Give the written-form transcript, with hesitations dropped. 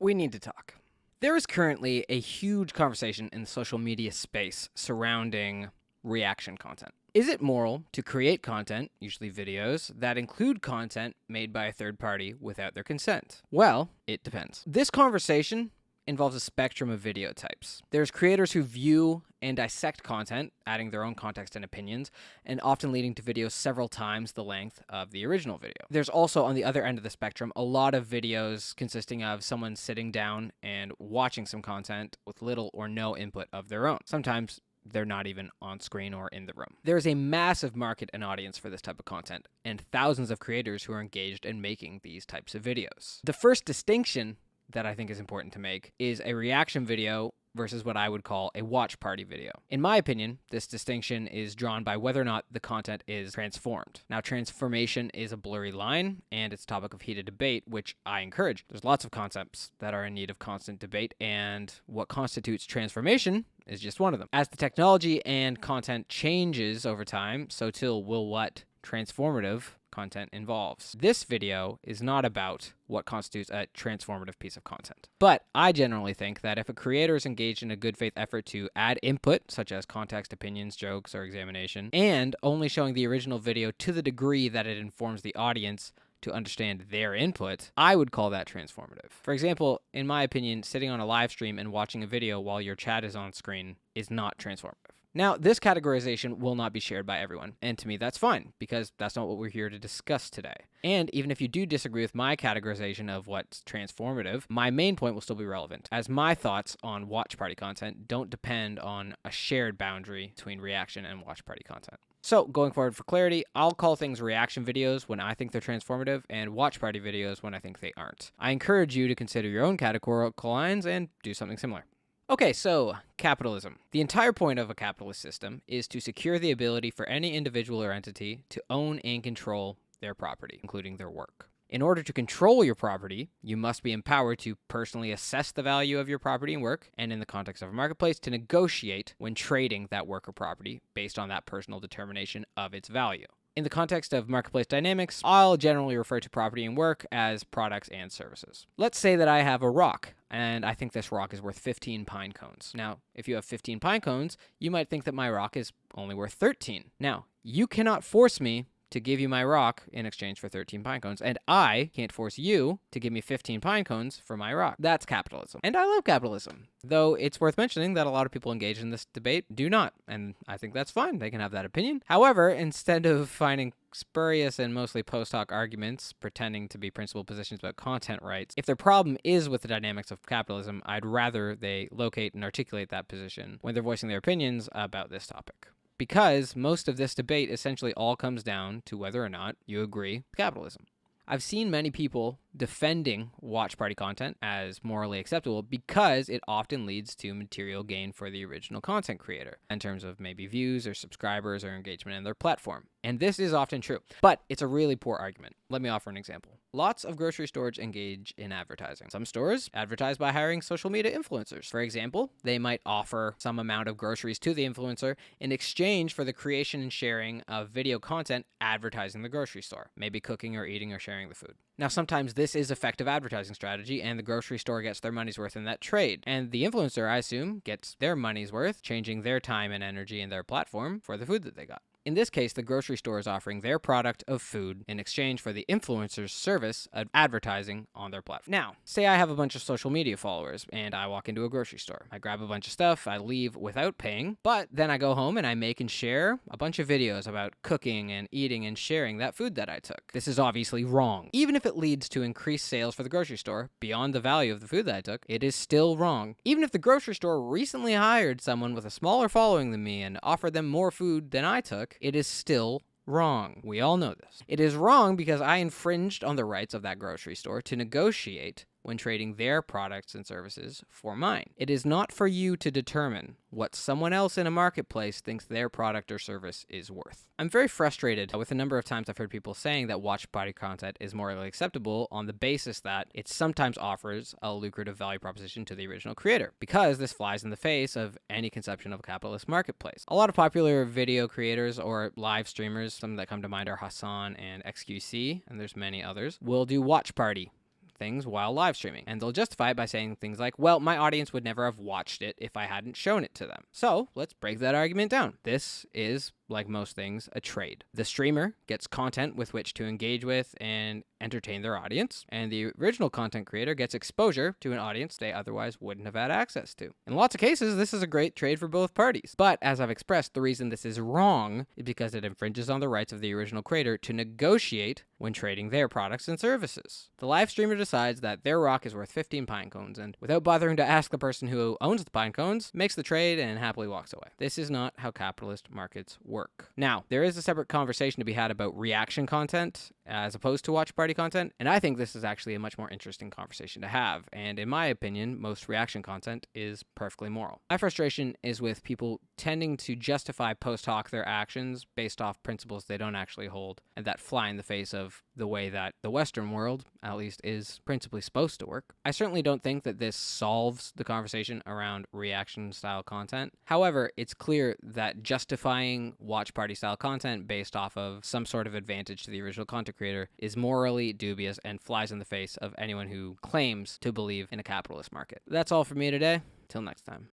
We need to talk. There is currently a huge conversation in the social media space surrounding reaction content. Is it moral to create content, usually videos, that include content made by a third party without their consent? Well, it depends. This conversation involves a spectrum of video types. There's creators who view and dissect content, adding their own context and opinions, and often leading to videos several times the length of the original video. There's also, on the other end of the spectrum, a lot of videos consisting of someone sitting down and watching some content with little or no input of their own. Sometimes they're not even on screen or in the room. There's a massive market and audience for this type of content, and thousands of creators who are engaged in making these types of videos. The first distinction that I think is important to make is a reaction video versus what I would call a watch party video. In my opinion, this distinction is drawn by whether or not the content is transformed. Now, transformation is a blurry line, and it's a topic of heated debate, which I encourage. There's lots of concepts that are in need of constant debate, and what constitutes transformation is just one of them. As the technology and content changes over time, so too will what transformative content involves. This video is not about what constitutes a transformative piece of content. But I generally think that if a creator is engaged in a good faith effort to add input, such as context, opinions, jokes, or examination, and only showing the original video to the degree that it informs the audience to understand their input, I would call that transformative. For example, in my opinion, sitting on a live stream and watching a video while your chat is on screen is not transformative. Now, this categorization will not be shared by everyone, and to me that's fine, because that's not what we're here to discuss today. And even if you do disagree with my categorization of what's transformative, my main point will still be relevant, as my thoughts on watch party content don't depend on a shared boundary between reaction and watch party content. So, going forward for clarity, I'll call things reaction videos when I think they're transformative and watch party videos when I think they aren't. I encourage you to consider your own categorical lines and do something similar. Okay, so capitalism. The entire point of a capitalist system is to secure the ability for any individual or entity to own and control their property, including their work. In order to control your property, you must be empowered to personally assess the value of your property and work, and in the context of a marketplace, to negotiate when trading that work or property based on that personal determination of its value. In the context of marketplace dynamics, I'll generally refer to property and work as products and services. Let's say that I have a rock, and I think this rock is worth 15 pine cones. Now, if you have 15 pine cones, you might think that my rock is only worth 13. Now, you cannot force me to give you my rock in exchange for 13 pine cones, and I can't force you to give me 15 pine cones for my rock. That's capitalism. And I love capitalism, though it's worth mentioning that a lot of people engaged in this debate do not, and I think that's fine. They can have that opinion. However, instead of finding spurious and mostly post hoc arguments pretending to be principled positions about content rights, if their problem is with the dynamics of capitalism, I'd rather they locate and articulate that position when they're voicing their opinions about this topic. Because most of this debate essentially all comes down to whether or not you agree with capitalism. I've seen many people defending watch party content as morally acceptable because it often leads to material gain for the original content creator in terms of maybe views or subscribers or engagement in their platform. And this is often true, but it's a really poor argument. Let me offer an example. Lots of grocery stores engage in advertising. Some stores advertise by hiring social media influencers. For example, they might offer some amount of groceries to the influencer in exchange for the creation and sharing of video content advertising the grocery store, maybe cooking or eating or sharing the food. Now, sometimes this is effective advertising strategy, and the grocery store gets their money's worth in that trade. And the influencer, I assume, gets their money's worth, changing their time and energy in their platform for the food that they got. In this case, the grocery store is offering their product of food in exchange for the influencer's service of advertising on their platform. Now, say I have a bunch of social media followers and I walk into a grocery store. I grab a bunch of stuff, I leave without paying, but then I go home and I make and share a bunch of videos about cooking and eating and sharing that food that I took. This is obviously wrong. Even if it leads to increased sales for the grocery store beyond the value of the food that I took, it is still wrong. Even if the grocery store recently hired someone with a smaller following than me and offered them more food than I took, it is still wrong. We all know this. It is wrong because I infringed on the rights of that grocery store to negotiate when trading their products and services for mine. It is not for you to determine what someone else in a marketplace thinks their product or service is worth. I'm very frustrated with the number of times I've heard people saying that watch party content is morally acceptable on the basis that it sometimes offers a lucrative value proposition to the original creator, because this flies in the face of any conception of a capitalist marketplace. A lot of popular video creators or live streamers, some that come to mind are Hassan and XQC, and there's many others, will do watch party things while live streaming. And they'll justify it by saying things like, well, my audience would never have watched it if I hadn't shown it to them. So let's break that argument down. This is, like most things, a trade. The streamer gets content with which to engage with and entertain their audience, and the original content creator gets exposure to an audience they otherwise wouldn't have had access to. In lots of cases, this is a great trade for both parties. But as I've expressed, the reason this is wrong is because it infringes on the rights of the original creator to negotiate when trading their products and services. The live streamer decides that their rock is worth 15 pine cones, and without bothering to ask the person who owns the pine cones, makes the trade and happily walks away. This is not how capitalist markets work. Now, there is a separate conversation to be had about reaction content as opposed to watch party content, and I think this is actually a much more interesting conversation to have, and in my opinion, most reaction content is perfectly moral. My frustration is with people tending to justify post hoc their actions based off principles they don't actually hold, and that fly in the face of the way that the Western world, at least, is principally supposed to work. I certainly don't think that this solves the conversation around reaction style content. However, it's clear that justifying watch party style content based off of some sort of advantage to the original content creator is morally dubious and flies in the face of anyone who claims to believe in a capitalist market. That's all for me today. Till next time.